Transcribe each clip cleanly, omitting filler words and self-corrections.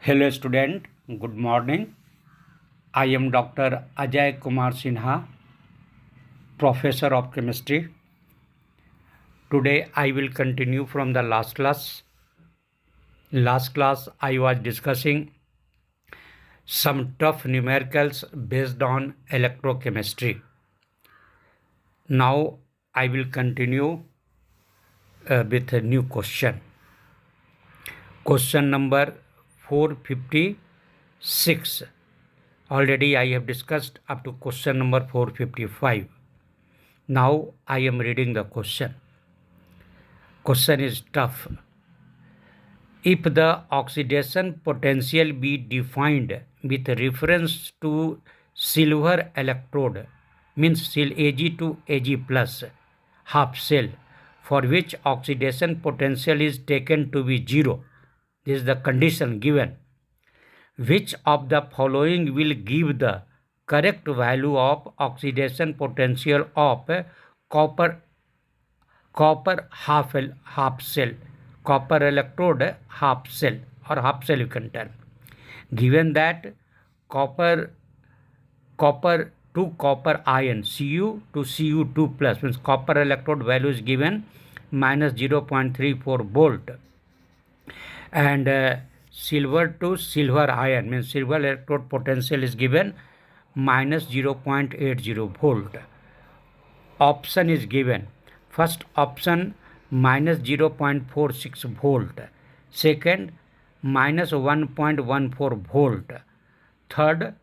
Hello student, good morning. I am Dr. K.Sinha, Professor of Chemistry. Today I will continue from the last class. Last class I was discussing some tough numericals based on electrochemistry. Now I will continue with a new question. Question number 456. Already I have discussed up to question number 455. Now I am reading the question. Question is tough. If the oxidation potential be defined with reference to silver electrode, means Ag to Ag plus half cell, for which oxidation potential is taken to be 0, this is the condition given. Which of the following will give the correct value of oxidation potential of copper half cell, copper electrode half cell, or half cell you can tell. Given that copper to copper ion, Cu to Cu2 plus, means copper electrode value is given minus 0.34 volt, and silver to silver ion, means silver electrode potential is given minus 0.80 volt. Option is given. First option minus 0.46 volt. Second minus 1.14 volt. Third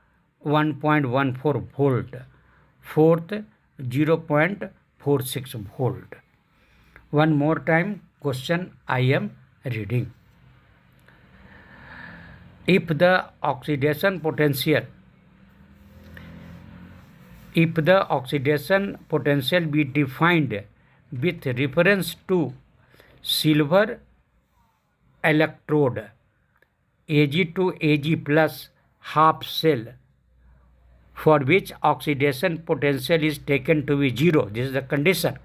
1.14 volt. Fourth 0.46 volt. One more time question I am reading. If the oxidation potential be defined with reference to silver electrode Ag to Ag plus half cell, for which oxidation potential is taken to be 0, this is the condition.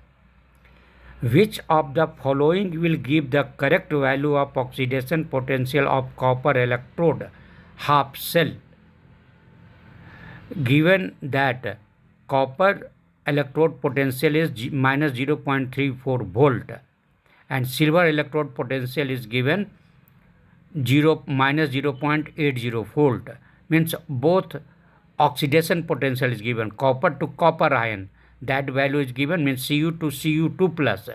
Which of the following will give the correct value of oxidation potential of copper electrode half cell? Given that copper electrode potential is minus 0.34 volt and silver electrode potential is given minus 0.80 volt, means both oxidation potential is given. Copper to copper ion, that value is given, means Cu to Cu2 plus.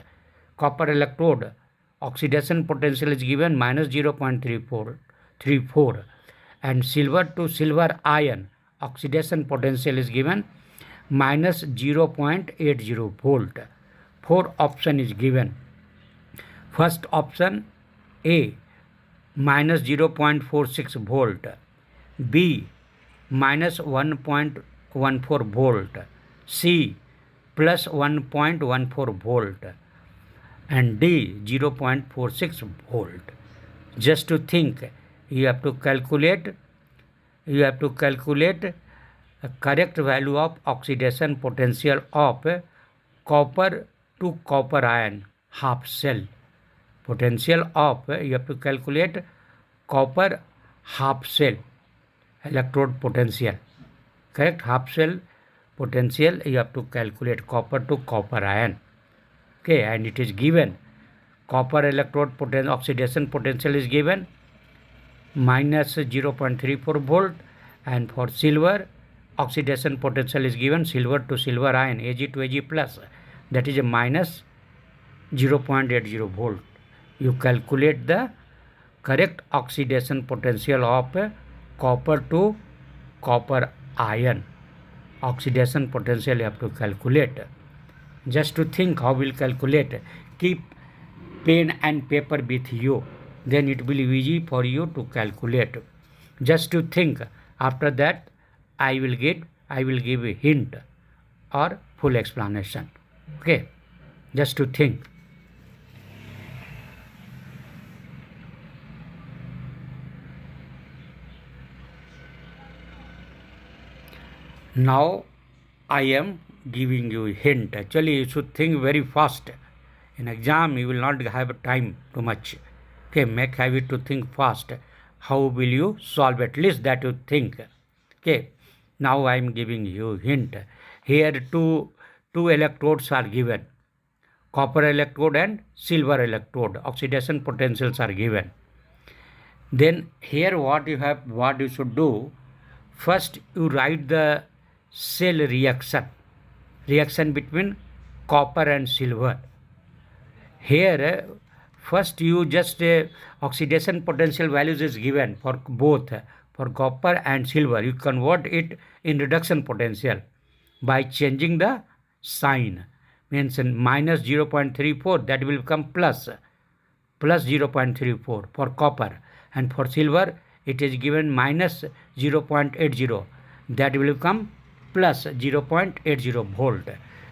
Copper electrode oxidation potential is given minus 0.34, and silver to silver ion oxidation potential is given minus 0.80 volt. Four option is given. First option A minus 0.46 volt, B minus 1.14 volt, C plus 1.14 volt, and D 0.46 volt. Just to think, you have to calculate a correct value of oxidation potential of copper to copper ion half cell. Potential of, you have to calculate copper half cell electrode potential. Correct? Half cell potential you have to calculate copper to copper ion. Okay, and it is given copper electrode oxidation potential is given minus 0.34 volt, and for silver oxidation potential is given silver to silver ion Ag to Ag plus, that is a minus 0.80 volt. You calculate the correct oxidation potential of copper to copper ion. Oxidation potential you have to calculate. Just to think how we'll calculate, keep pen and paper with you, then it will be easy for you to calculate. Just to think. After that I will give a hint or full explanation. Okay, just to think. Now I am giving you a hint. Actually you should think very fast. In exam you will not have time too much. Okay, make habit to think fast. how will you solve, at least that you think. Okay, now I am giving you hint. Here two electrodes are given, copper electrode and silver electrode. Oxidation potentials are given. Then here what you should do, first you write the cell reaction between copper and silver. Here first you just oxidation potential values is given for both, for copper and silver. You convert it in reduction potential by changing the sign. Means minus 0.34, that will become plus 0.34 for copper, and for silver it is given minus 0.80, that will become plus 0.80 volt.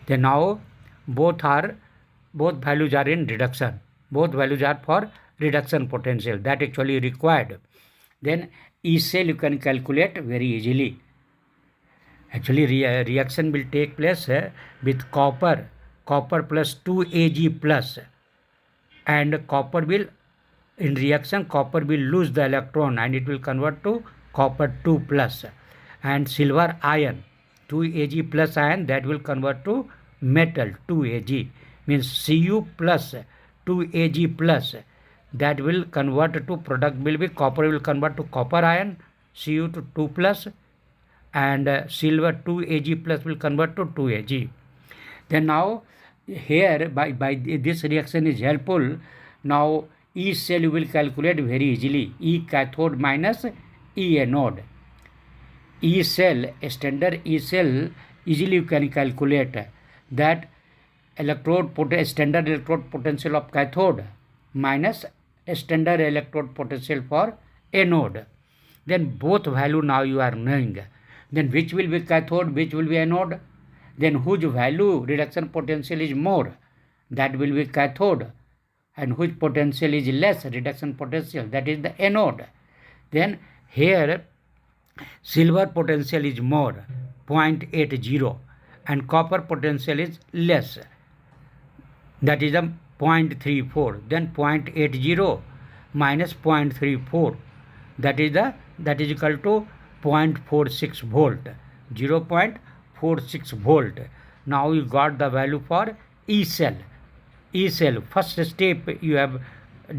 Then now both values are in reduction, both values are for reduction potential, that actually required. Then E cell you can calculate very easily. Actually reaction will take place with copper plus 2Ag plus, and copper will, in reaction copper will lose the electron and it will convert to copper 2 plus, and silver ion 2Ag plus ion, that will convert to metal 2Ag, means Cu plus 2Ag plus, that will convert to, product will be copper will convert to copper ion Cu to 2 plus, and silver 2Ag plus will convert to 2Ag. Then now here by this reaction is helpful. Now E cell you will calculate very easily. E cathode minus E anode. E cell, standard E cell, easily you can calculate that standard electrode potential of cathode minus standard electrode potential for anode. Then both value now you are knowing. Then which will be cathode, which will be anode? Then whose value reduction potential is more, that will be cathode, and whose potential is less, reduction potential, that is the anode. Then here silver potential is more, 0.80, and copper potential is less, that is a 0.34. Then 0.80 minus 0.34, that is equal to 0.46 volt, 0.46 volt. Now you got the value for E cell. First step you have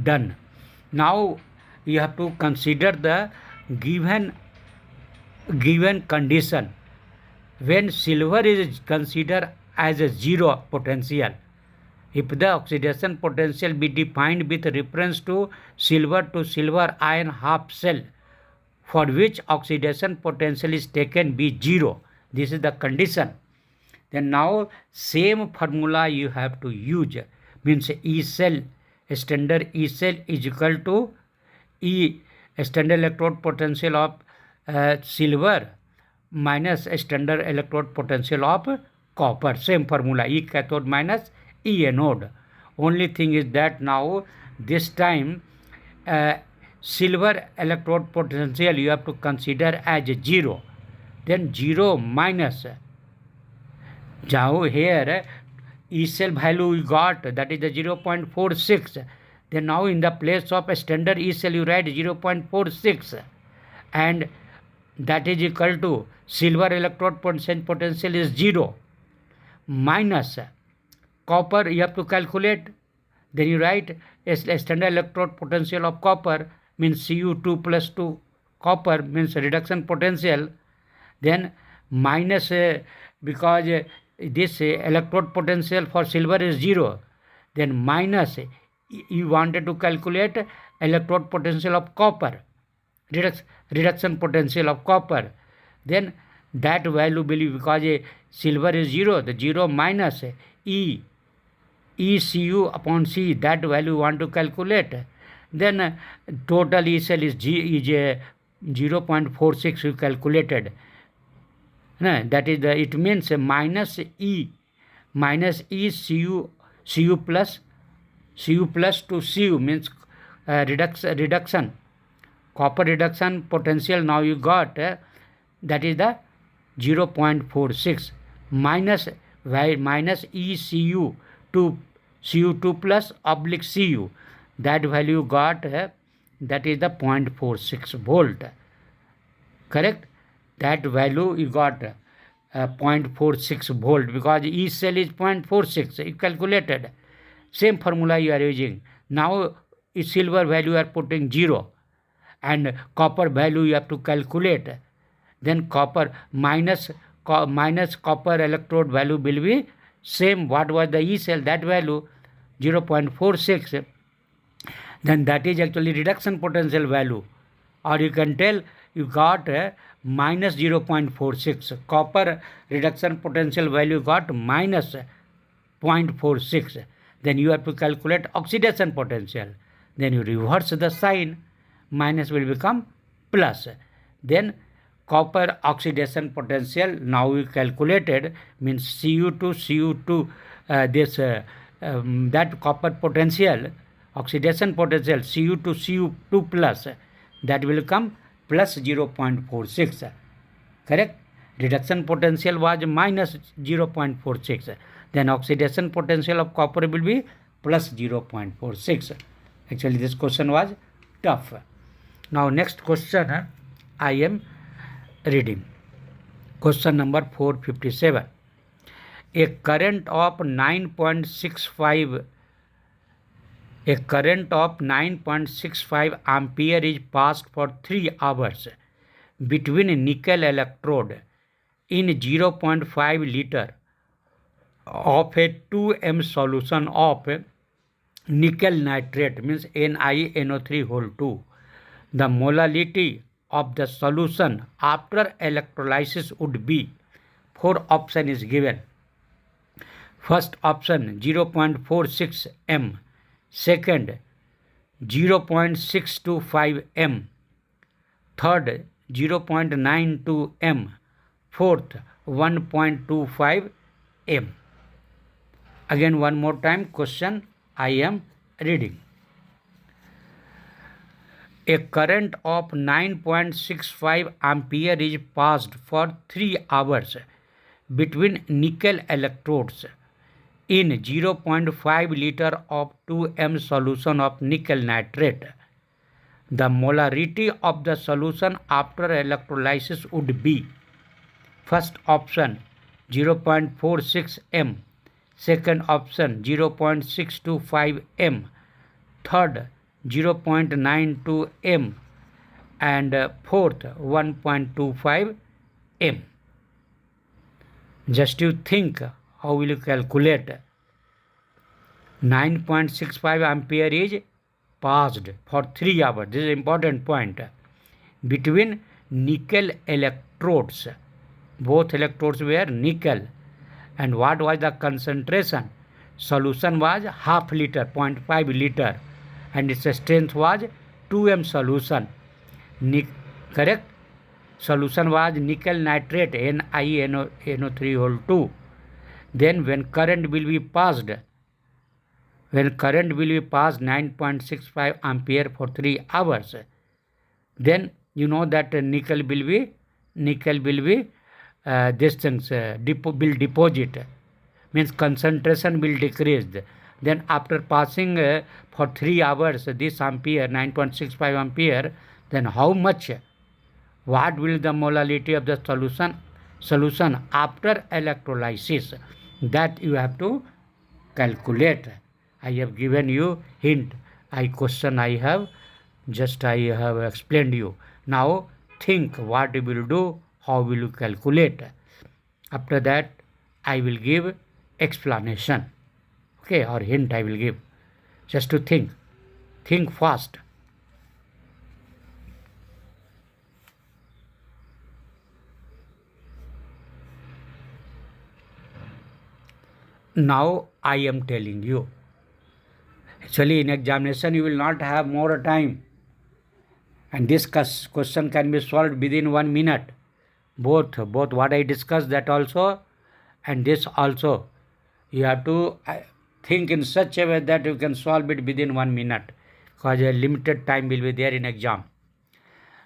done. Now you have to consider the given condition when silver is considered as a zero potential. If the oxidation potential be defined with reference to silver ion half cell, for which oxidation potential is taken be zero. This is the condition. Then now same formula you have to use. Means E cell, standard E cell is equal to E standard electrode potential of silver minus standard electrode potential of copper. Same formula, E cathode minus E anode. Only thing is that now this time silver electrode potential you have to consider as 0. Then 0 minus, now here E cell value we got, that is the 0.46. Then now in the place of a standard E cell you write 0.46, and that is equal to silver electrode potential is 0 minus copper you have to calculate. Then you write a standard electrode potential of copper means Cu2 plus 2 copper means reduction potential. Then minus because this electrode potential for silver is 0, then minus you wanted to calculate electrode potential of copper, reduction potential of copper. Then that value will be, because silver is 0, the 0 minus ECU upon C, that value you want to calculate. Then total E cell is 0.46 you calculated. That is it means minus E Cu plus to Cu means reduction copper reduction potential. Now you got that is the 0.46 minus ECU to Cu2 plus oblique Cu, that value got that is the 0.46 volt. Correct? That value you got 0.46 volt because each cell is 0.46. You calculated. Same formula you are using. Now silver value you are putting 0 and copper value you have to calculate. Then copper minus copper electrode value will be same. What was the E cell? That value 0.46. Then that is actually reduction potential value. Or you can tell you got minus 0.46. Copper reduction potential value got minus 0.46. Then you have to calculate oxidation potential. Then you reverse the sign. Minus will become plus. Then copper oxidation potential now we calculated means Cu2 that copper potential oxidation potential Cu2 plus that will come plus 0.46. Correct? Reduction potential was minus 0.46. Then oxidation potential of copper will be plus 0.46. Actually this question was tough. Now next question I am reading. Question number 457. A current of 9.65 ampere is passed for 3 hours between nickel electrode in 0.5 liter of a 2m solution of nickel nitrate means NiNO3 The molality of the solution after electrolysis would be 4 option is given. First option 0.46 m, second 0.625 m, third 0.92 m, fourth 1.25 m. Again one more time question I am reading. A current of 9.65 ampere is passed for 3 hours between nickel electrodes in 0.5 liter of 2m solution of nickel nitrate. The molarity of the solution after electrolysis would be first option 0.46 m, second option 0.625 m, third 0.92 m and fourth 1.25 m. Just you think how will you calculate. 9.65 ampere is passed for 3 hours. This is an important point. Between nickel electrodes. Both electrodes were nickel. And what was the concentration? Solution was half liter, 0.5 liter. And its strength was 2m solution. Correct? Solution was nickel nitrate NiNO3 Then when current will be passed 9.65 ampere for 3 hours, then you know that nickel will be this things will deposit, means concentration will decrease. Then after passing for 3 hours this ampere 9.65 ampere, then how much, what will the molality of the solution after electrolysis, that you have to calculate. I have given you hint. I have explained you. Now think what you will do, how will you calculate. After that I will give explanation. Okay, or hint I will give. Just to think fast. Now I am telling you. Actually in examination you will not have more time. And this question can be solved within 1 minute. Both what I discussed, that also and this also. You have to think in such a way that you can solve it within 1 minute, because a limited time will be there in exam.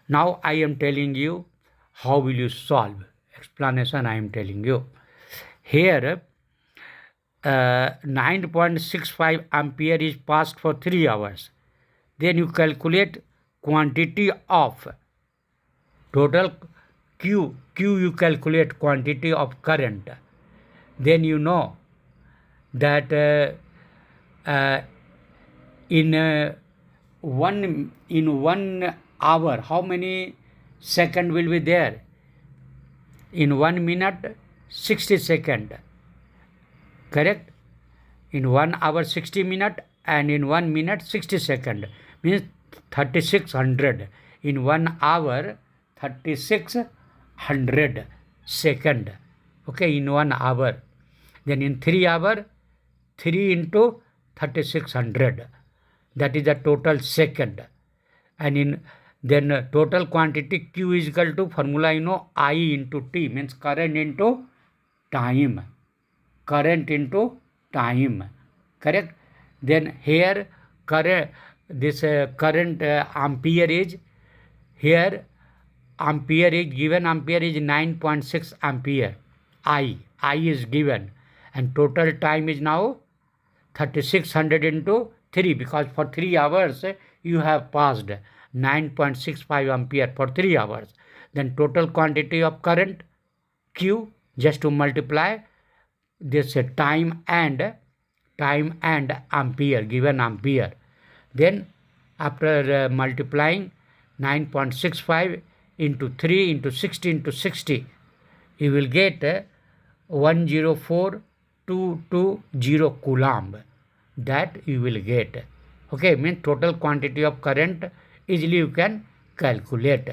Now I am telling you how will you solve. Explanation I am telling you. Here 9.65 ampere is passed for 3 hours. Then you calculate quantity of total Q you calculate quantity of current, then you know that in 1 hour how many second will be there? In 1 minute 60 second, correct? In 1 hour 60 minute and in 1 minute 60 second, means 3600. In 1 hour 3600 second, okay, in 1 hour. Then in 3 hour 3 into 3600, that is the total second. And in then total quantity Q is equal to formula, you know, I into T, means current into time. Current into time, correct? Then here current, this current ampere is, here ampere is given, ampere is 9.6 ampere. I is given, and total time is now 3600 into 3, because for 3 hours you have passed 9.65 ampere for 3 hours. Then total quantity of current Q, just to multiply this time and ampere, given ampere. Then after multiplying 9.65 into 3 into 60 into 60, you will get 104,220 coulomb. That you will get. Okay, means total quantity of current easily you can calculate.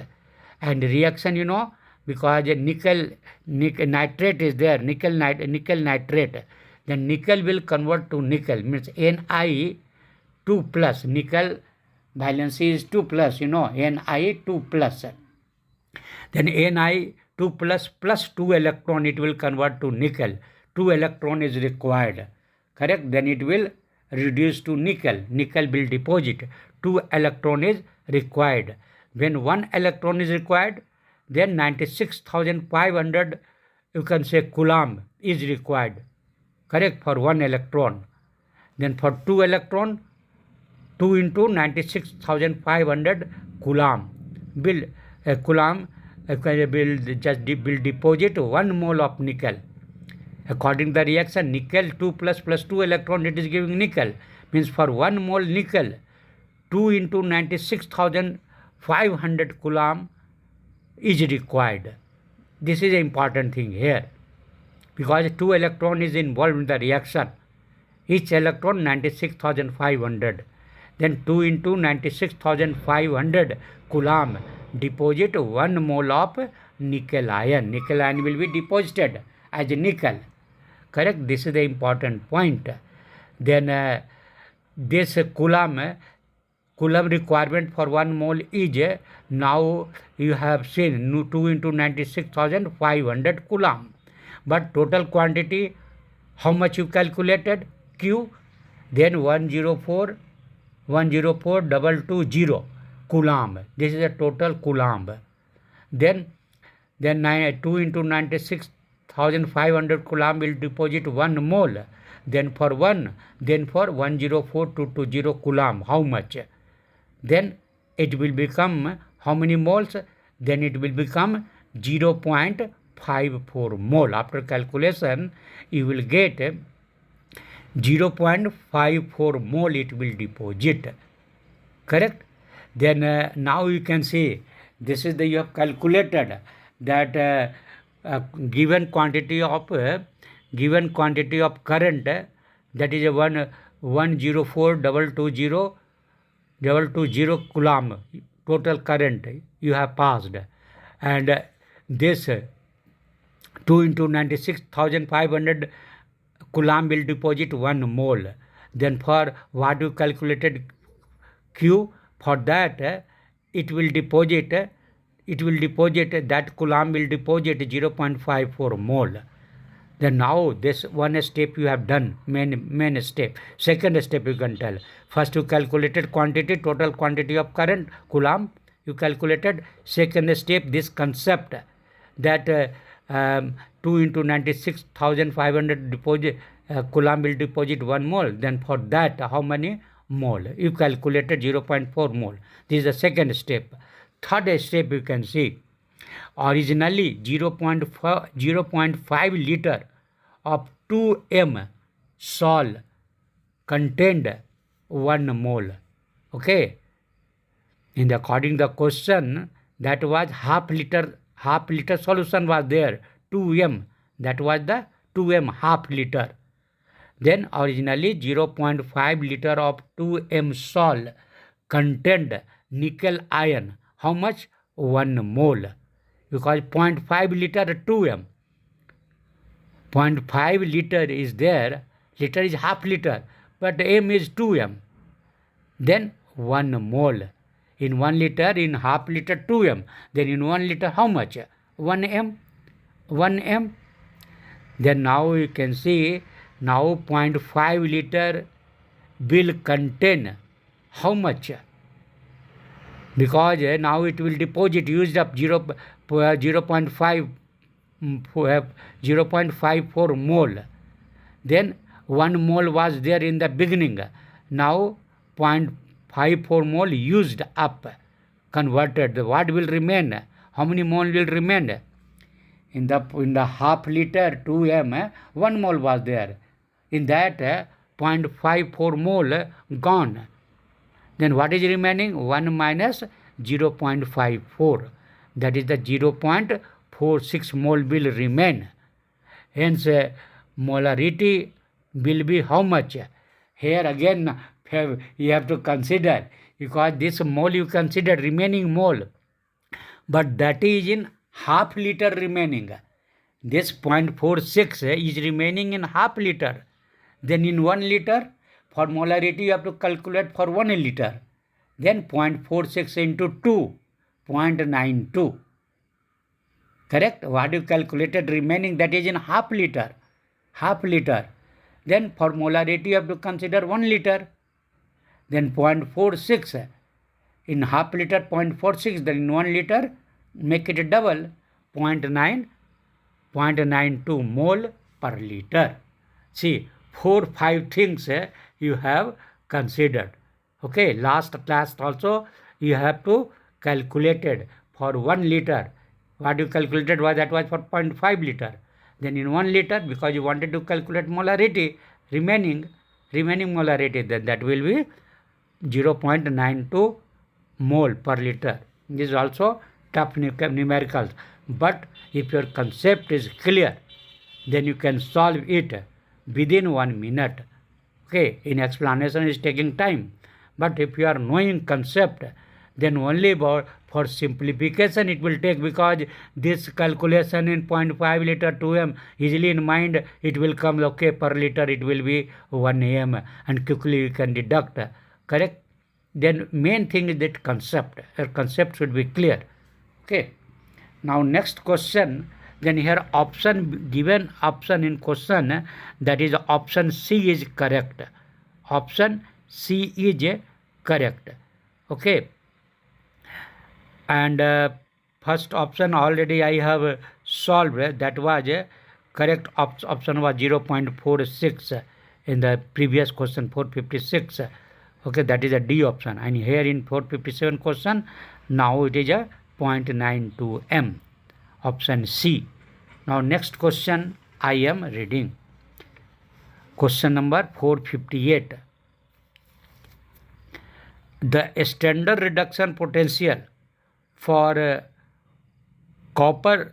And reaction, you know, because nickel nitrate is there, nickel nitrate, then nickel will convert to nickel, means Ni 2 plus, nickel valency is 2 plus, you know, Ni 2 plus. Then Ni 2 plus plus 2 electron, it will convert to nickel. 2 electron is required, correct? Then it will reduce to nickel. Nickel will deposit. 2 electron is required. When 1 electron is required, then 96,500 you can say coulomb is required, correct, for 1 electron. Then for 2 electron, 2 into 96,500 coulomb will deposit 1 mole of nickel. According to the reaction, nickel 2 plus 2 electron, it is giving nickel, means for 1 mole nickel 2 into 96,500 coulomb is required. This is an important thing here, because 2 electron is involved in the reaction. Each electron 96,500. Then 2 into 96,500 coulomb deposit 1 mole of nickel ion. Nickel ion will be deposited as nickel, correct? This is the important point. Then this coulomb requirement for 1 mole is, now you have seen 2 into 96,500 coulomb. But total quantity, how much you calculated? Q, then 104,220 coulomb. This is the total coulomb. Then 2 into 96,500 coulomb will deposit 1 mole. Then for 104,220 coulomb, how much? Then it will become how many moles? Then it will become 0.54 mole. After calculation, you will get 0.54 mole it will deposit, correct? Then now you can see, this is the, you have calculated that given quantity of current, that is 104,220 coulomb total current you have passed. And this 2 into 96,500 coulomb will deposit 1 mole. Then for what you calculated Q, for that it will deposit, that coulomb will deposit 0.54 mole. Then now this one step you have done, main step. Second step you can tell. First you calculated quantity, total quantity of current, coulomb you calculated. Second step, this concept that 2 into 96,500 deposit coulomb will deposit 1 mole. Then for that, how many mole. You calculated 0.4 mole. This is the second step. Third step you can see. Originally 0.5 liter of 2m salt contained 1 mole. Okay. And according to the question, that was half liter solution was there, 2m. That was the 2m half liter. Then originally 0.5 liter of 2m salt contained nickel ion. How much? 1 mole. Because 0.5 liter 2m. 0.5 liter is there. Liter is half liter. But m is 2m. Then 1 mole. In 1 liter, in half liter 2m. Then in 1 liter how much? 1m. 1m. Then now you can see, now 0.5 liter will contain how much? Because now it will deposit, used up 0.54 mole. Then 1 mole was there in the beginning. Now 0.54 mole used up, converted. What will remain? How many mole will remain? In the half liter 2m, 1 mole was there. In that 0.54 mole gone. Then what is remaining? 1 minus 0.54. That is the 0.46 mole will remain. Hence molarity will be how much? Here again you have to consider, because this mole you consider remaining mole. But that is in half liter remaining. This 0.46 is remaining in half liter. Then in 1 liter, for molarity you have to calculate for 1 liter. Then 0.46 into 2, 0.92. Correct? What you calculated remaining, that is in half liter. Half liter. Then for molarity you have to consider 1 liter. Then 0.46. In half liter 0.46, then in 1 liter, make it double, 0.92 mole per liter. See, 4-5 things you have considered. Okay, last class also you have to calculated for 1 liter. What you calculated was, that was for 0.5 liter. Then in 1 liter, because you wanted to calculate molarity, remaining molarity, then that will be 0.92 mole per liter. This is also tough numericals. But if your concept is clear, then you can solve it within 1 minute. Okay, in explanation is taking time. But if you are knowing concept, then only for simplification it will take, because this calculation in 0.5 liter 2m easily in mind it will come. Okay, per liter it will be 1 am, and quickly you can deduct. Correct? Then main thing is that concept. Your concept should be clear. Okay. Now next question. Then here given option in question, that is option C is correct. Option C is correct. Okay. And first option already I have solved. That was correct option was 0.46 in the previous question 456. Okay, that is a D option. And here in 457 question, now it is a 0.92 m. Option C. Now next question I am reading. Question number 458. The standard reduction potential for copper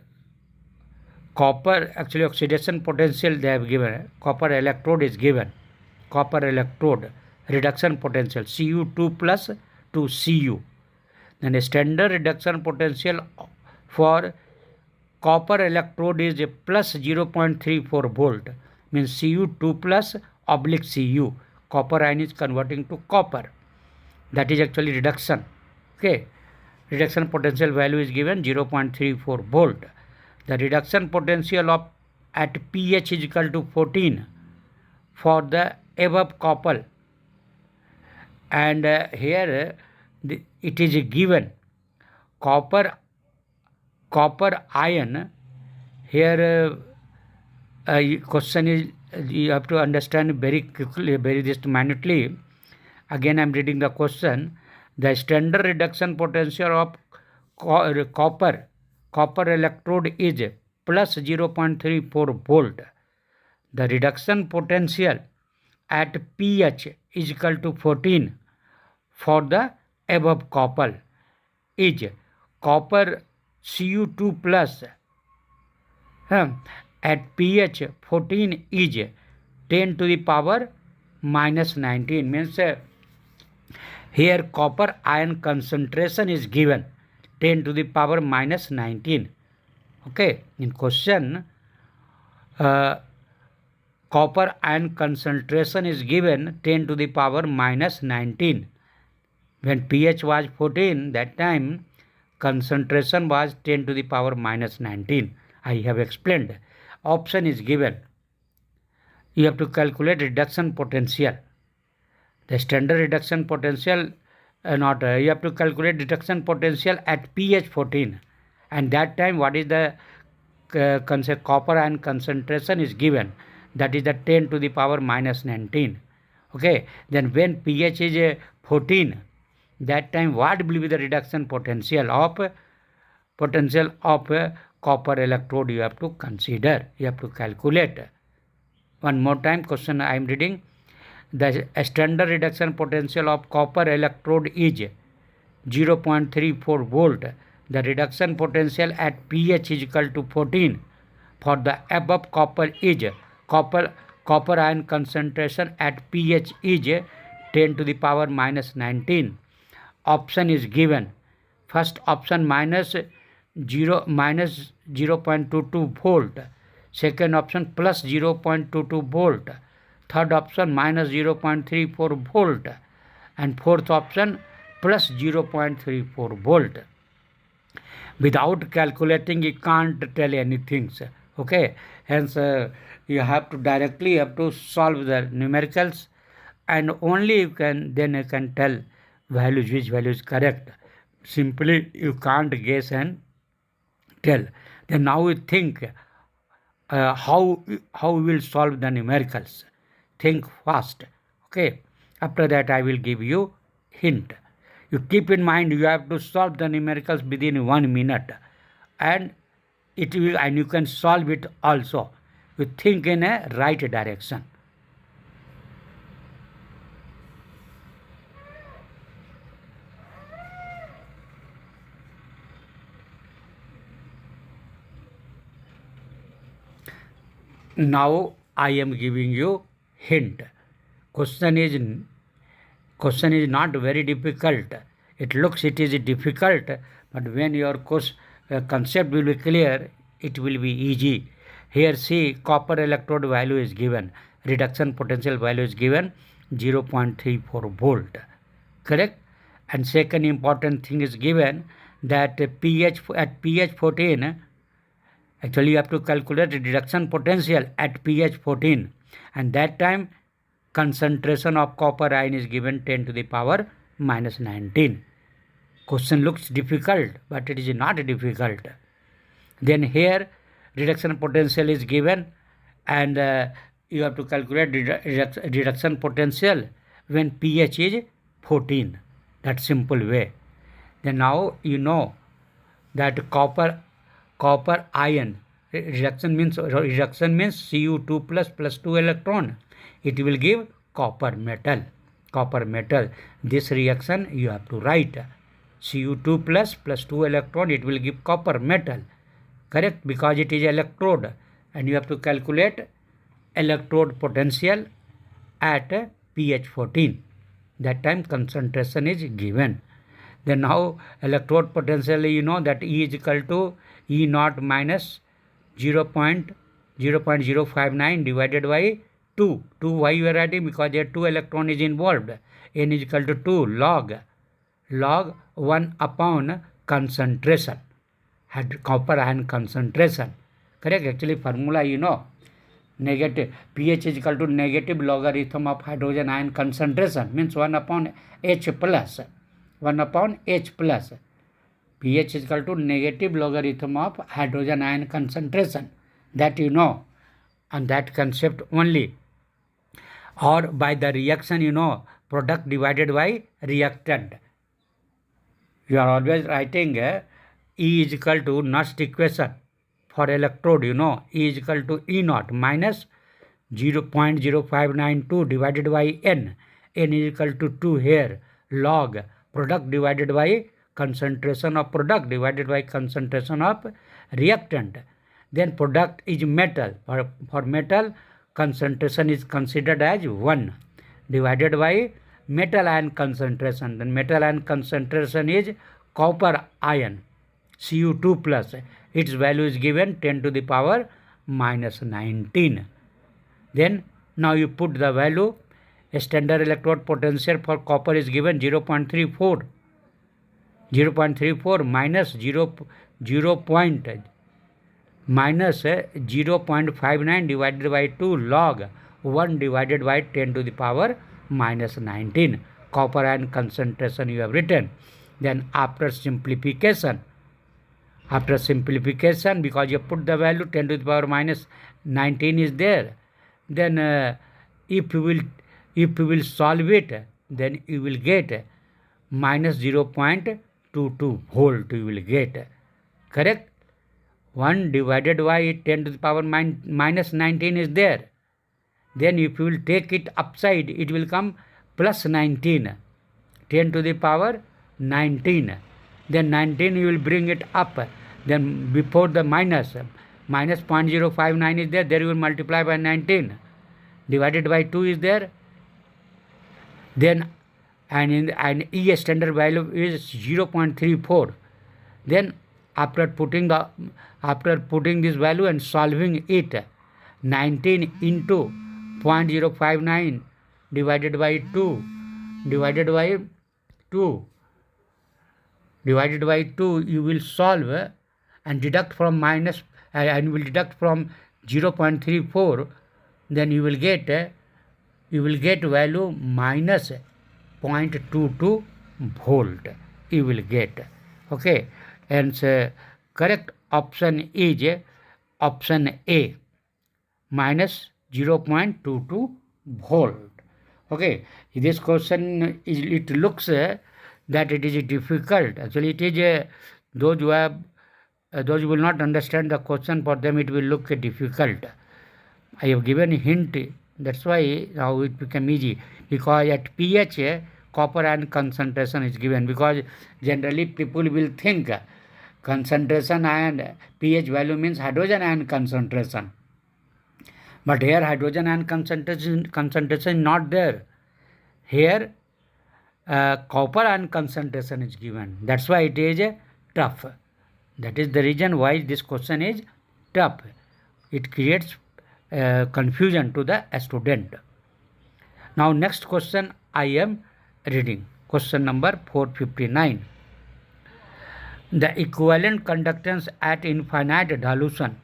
actually oxidation potential they have given. Copper electrode is given. Copper electrode reduction potential Cu2 plus 2Cu. Then a standard reduction potential for copper electrode is a plus 0.34 volt, means Cu2 plus oblique Cu. Copper ion is converting to copper. That is actually reduction. Okay. Reduction potential value is given 0.34 volt. The reduction potential of at pH is equal to 14 for the above copper. And here it is given copper ion. Here question is, you have to understand very quickly, very just minutely. Again I am reading the question. The standard reduction potential of copper electrode is plus 0.34 volt. The reduction potential at pH is equal to 14 for the above copper is copper Cu2 plus at pH 14 is 10 to the power minus 19. Means here copper ion concentration is given 10 to the power minus 19. Okay, in question copper ion concentration is given 10 to the power minus 19. When pH was 14, that time concentration was 10 to the power minus 19. I have explained. Option is given. You have to calculate reduction potential. The standard reduction potential you have to calculate reduction potential at pH 14. And that time what is the copper ion concentration is given. That is the 10 to the power minus 19. Okay. Then when pH is 14, that time what will be the reduction potential of copper electrode you have to consider. You have to calculate. One more time question I am reading. The standard reduction potential of copper electrode is 0.34 volt. The reduction potential at pH is equal to 14 for the above copper is copper ion concentration at pH is 10 to the power minus 19. Option is given. First option minus 0.22 volt. Second option plus 0.22 volt. Third option minus 0.34 volt. And fourth option plus 0.34 volt. Without calculating, you can't tell anything. Okay. Hence, you have to directly solve the numericals, and only then you can tell values, which value is correct. Simply you can't guess and tell. Then now we think how we will solve the numericals. Think fast. Okay. After that I will give you hint. You keep in mind you have to solve the numericals within 1 minute, and you can solve it also. You think in a right direction. Now I am giving you hint. Question is not very difficult. It looks it is difficult, but when your concept will be clear, it will be easy. Here see, copper electrode value is given. Reduction potential value is given 0.34 volt. Correct? And second important thing is given that at pH 14, actually you have to calculate the reduction potential at pH 14, and that time concentration of copper ion is given 10 to the power minus 19. Question looks difficult, but it is not difficult. Then here reduction potential is given, and you have to calculate reduction potential when pH is 14. That simple way. Then now you know that copper ion reduction means Cu2 plus 2 electron. It will give copper metal. This reaction you have to write. Cu2 plus 2 electron, it will give copper metal. Correct? Because it is electrode, and you have to calculate electrode potential at pH 14. That time concentration is given. Then now electrode potential, you know that E is equal to E naught minus 0.059 divided by 2. Why you are writing? Because there 2 electron is involved. N is equal to 2 log 1 upon concentration. Copper ion concentration. Correct? Actually formula you know. Negative pH is equal to negative logarithm of hydrogen ion concentration, means 1 upon H plus. pH is equal to negative logarithm of hydrogen ion concentration. That you know, and that concept only. Or by the reaction you know, product divided by reactant. You are always writing E is equal to Nernst equation for electrode, E is equal to E naught minus 0.0592 divided by N. N is equal to 2 here, log product divided by concentration of product divided by concentration of reactant. Then product is metal. For metal, concentration is considered as 1 divided by metal ion concentration. Then metal ion concentration is copper ion, Cu2 plus. Its value is given 10 to the power minus 19. Then now you put the value. A standard electrode potential for copper is given 0.34. 0.34 minus 0.59 divided by 2 log 1 divided by 10 to the power minus 19. Copper ion concentration you have written. Then after simplification, because you put the value 10 to the power minus 19 is there, then if you will solve it, then you will get minus 0.22 volt you will get. Correct? 1 divided by 10 to the power minus 19 is there. Then if you will take it upside, it will come plus 19. 10 to the power 19. Then 19 you will bring it up. Then before the minus 0.059 is there, you will multiply by 19. Divided by 2 is there. Then and E standard value is 0.34. Then after putting this value and solving it, 19 into 0.059 divided by 2 you will solve and deduct from minus and will deduct from 0.34, then you will get value minus 0.22 volt you will get. Okay, and correct option is option A, minus 0.22 volt. Okay, this question it looks that it is difficult. Actually it is those who will not understand the question, for them it will look difficult. I have given a hint, that's why now it became easy, because at pH copper ion concentration is given, because generally people will think concentration and pH value means hydrogen ion concentration, but here hydrogen ion concentration is not there. Here copper ion concentration is given, that's why it is tough. That is the reason why this question is tough. It creates confusion to the student. Now next question I am reading, question number 459. The equivalent conductance at infinite dilution.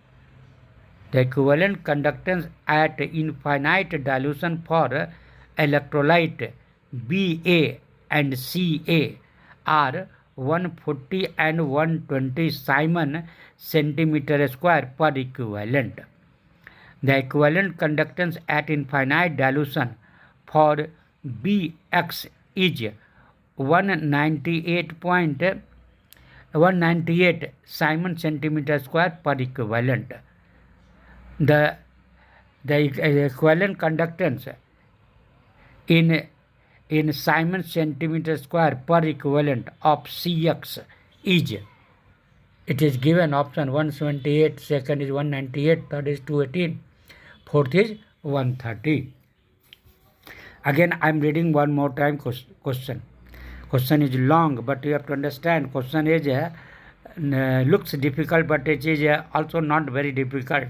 The equivalent conductance at infinite dilution for electrolyte Ba and Ca are 140 and 120 Simon centimeter square per equivalent. The equivalent conductance at infinite dilution for Bx is 198 Simon centimeter square per equivalent. The equivalent conductance in Simon centimeter square per equivalent of Cx is, it is given option 178, second is 198, third is 218, fourth is 130. Again I am reading one more time question. Question is long, but you have to understand question is looks difficult, but it is also not very difficult.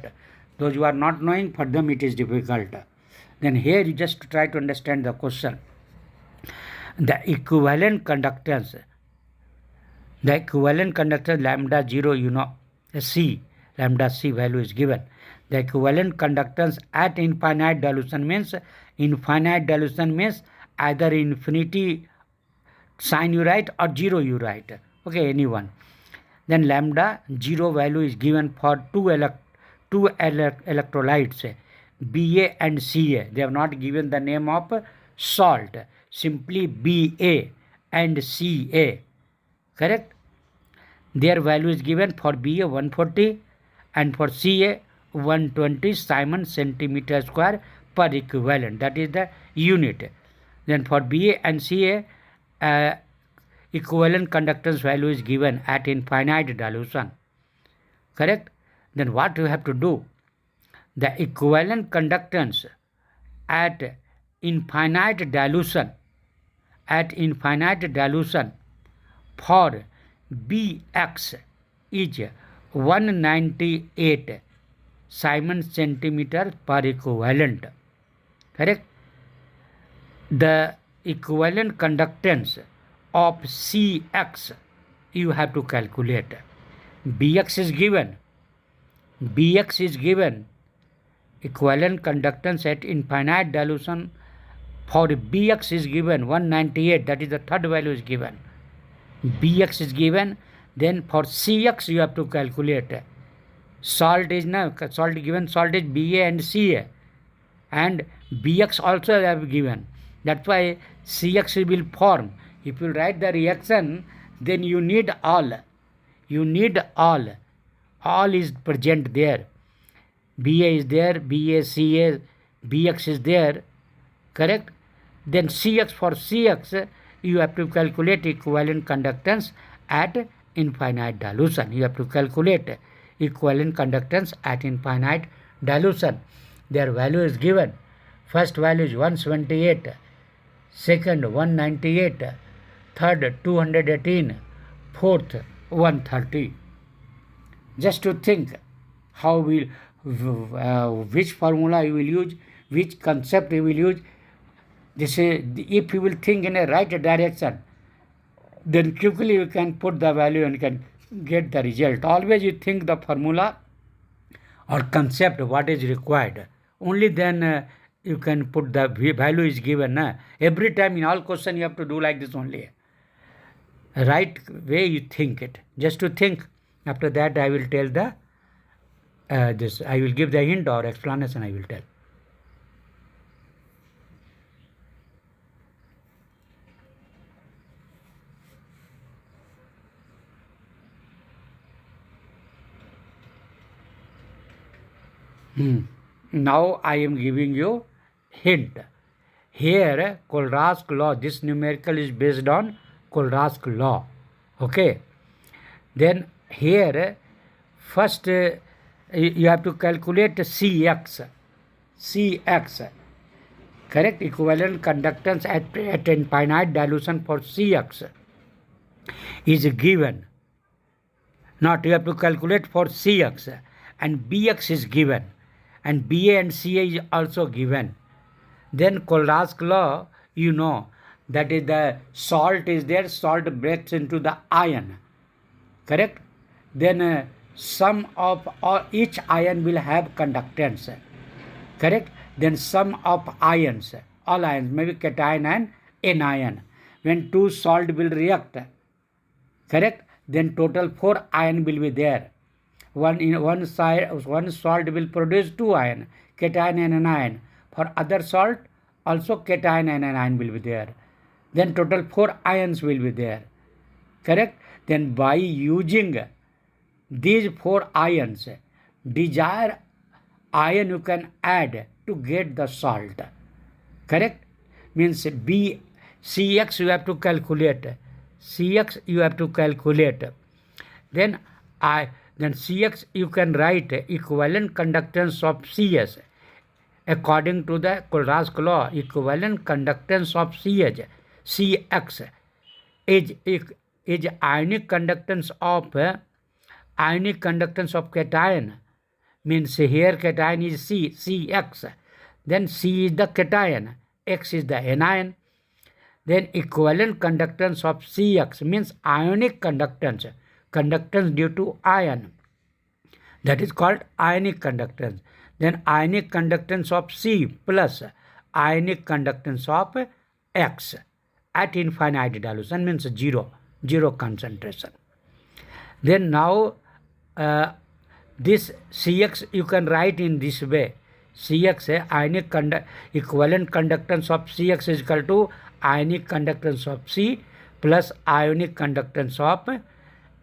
Those who are not knowing, for them it is difficult. Then here you just try to understand the question. The equivalent conductance lambda 0, C, lambda C value is given. The equivalent conductance at infinite dilution means either infinity sign you write or 0 you write. Okay, anyone. Then lambda 0 value is given for two electrolytes, Ba and Ca. They have not given the name of salt. simply Ba and Ca. Correct? Their value is given for Ba 140 and for Ca 120 Simon centimeter square per equivalent. That is the unit. Then for Ba and Ca, equivalent conductance value is given at infinite dilution. Correct? Then what you have to do? The equivalent conductance at infinite dilution for Bx is 198 Simon centimeter per equivalent. Correct? The equivalent conductance of Cx you have to calculate. Bx is given. Equivalent conductance at infinite dilution for Bx is given 198. That is the third value is given. Bx is given. Then for Cx you have to calculate. Salt is given. Salt is Ba and Ca, and Bx also have given. That's why Cx will form. If you write the reaction, then you need all. All is present there. Ba is there, Ba, Ca, Bx is there. Correct? Then Cx, for Cx you have to calculate equivalent conductance at infinite dilution. You have to calculate equivalent conductance at infinite dilution. Their value is given. First value is 178, second 198, third 218, fourth 130. Just to think how which formula you will use, which concept you will use. This is, if you will think in a right direction, then quickly you can put the value and can get the result. Always you think the formula or concept what is required. Only then you can put the value is given. Every time in all question you have to do like this only. Right way you think it. Just to think. After that I will tell the I will give the hint or explanation I will tell. Now I am giving you hint. Here Kohlraas law, this numerical is based on Kohlraas law. Okay. Then here first you have to calculate Cx. Correct? Equivalent conductance at infinite dilution for Cx is given. Not you have to calculate for Cx, and Bx is given, and Ba and Ca is also given. Then Kohlraas law, you know, that is the salt is there, salt breaks into the ion. Correct? Then sum of each ion will have conductance. Correct? Then sum of ions, all ions, maybe cation and anion. When two salt will react, correct? Then total 4 ion will be there. One salt will produce 2 ion, cation and anion. For other salt, also cation and anion will be there. Then total 4 ions will be there. Correct? Then by using these 4 ions, desired ion you can add to get the salt. Correct? Means Cx you have to calculate. Then Cx you can write equivalent conductance of Cs. According to the Kohlraas law, equivalent conductance of Cx is ionic conductance of cation. Means here cation is Cx. Then C is the cation, X is the anion. Then equivalent conductance of Cx means ionic conductance due to ion. That is called ionic conductance. Then ionic conductance of C plus ionic conductance of X at infinite dilution means zero concentration. Then now this Cx you can write in this way. Cx ionic equivalent conductance of Cx is equal to ionic conductance of C plus ionic conductance of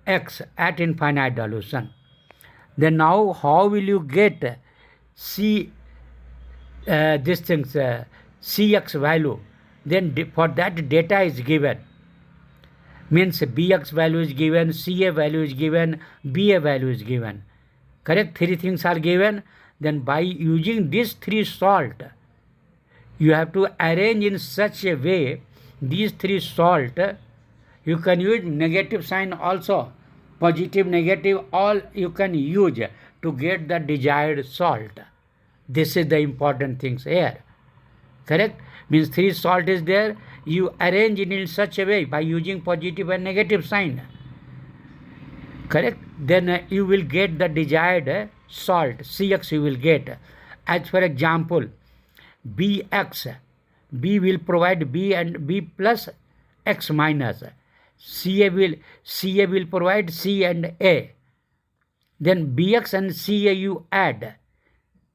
X at infinite dilution. Then now how will you get C Cx value? Then for that data is given. Means Bx value is given, Ca value is given, Ba value is given. Correct? Three things are given. Then by using these three salt, you have to arrange in such a way these three salt. You can use negative sign also, positive, negative, all you can use to get the desired salt. This is the important things here. Correct? Means three salt is there, you arrange it in such a way by using positive and negative sign. Correct? Then you will get the desired salt, Cx you will get. As for example, Bx, B will provide B and B plus X minus. Ca will provide C and A. Then Bx and Ca you add.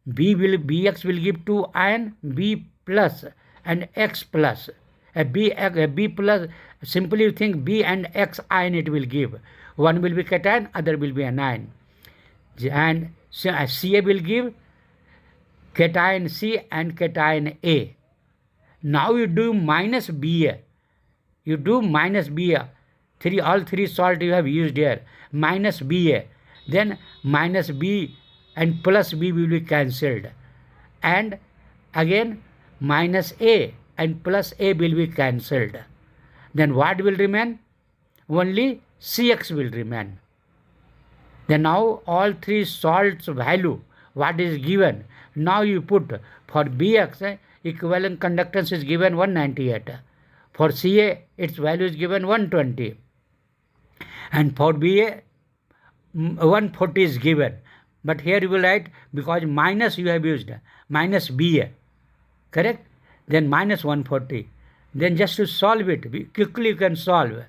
Bx will give 2 ion, B plus and X plus. B plus, simply you think B and X ion it will give. One will be cation, other will be anion. And Ca will give cation C and cation A. Now you do minus Ba. You do minus Ba. All three salt you have used here. Minus Ba. Then minus B and plus B will be cancelled. And again minus A and plus A will be cancelled. Then what will remain? Only Cx will remain. Then now all three salts value, what is given? Now you put for Bx, equivalent conductance is given 198. For Ca, its value is given 120. And for Ba, 140 is given. But here you will write, because minus you have used, minus Ba. Correct? Then minus 140. Then just to solve it, quickly you can solve.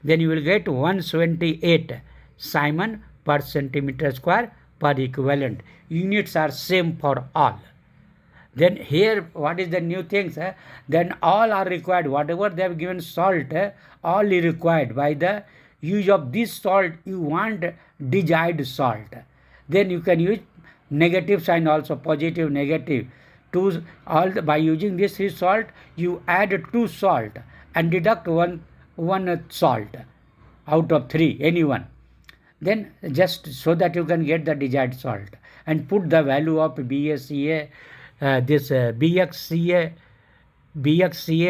Then you will get 178 Simon per centimeter square per equivalent. Units are same for all. Then here, what is the new things? Then all are required. Whatever they have given salt, all is required. By the use of this salt, you want desired salt. Then you can use negative sign also, positive, negative. By using this three salt, you add 2 salt and deduct one salt out of 3, any one. Then just so that you can get the desired salt, and put the value of BSCA, BXCA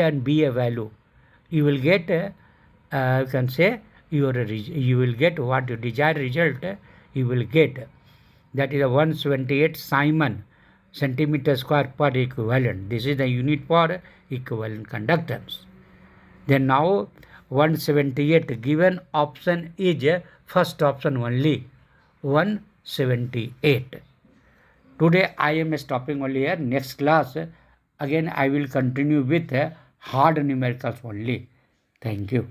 and BA value. You will get, you can say, you will get what your desired result you will get. That is a 178 Simon centimeter square per equivalent. This is the unit for equivalent conductance. Then now 178, given option is first option only, 178. Today I am stopping only here. Next class again I will continue with hard numericals only. Thank you.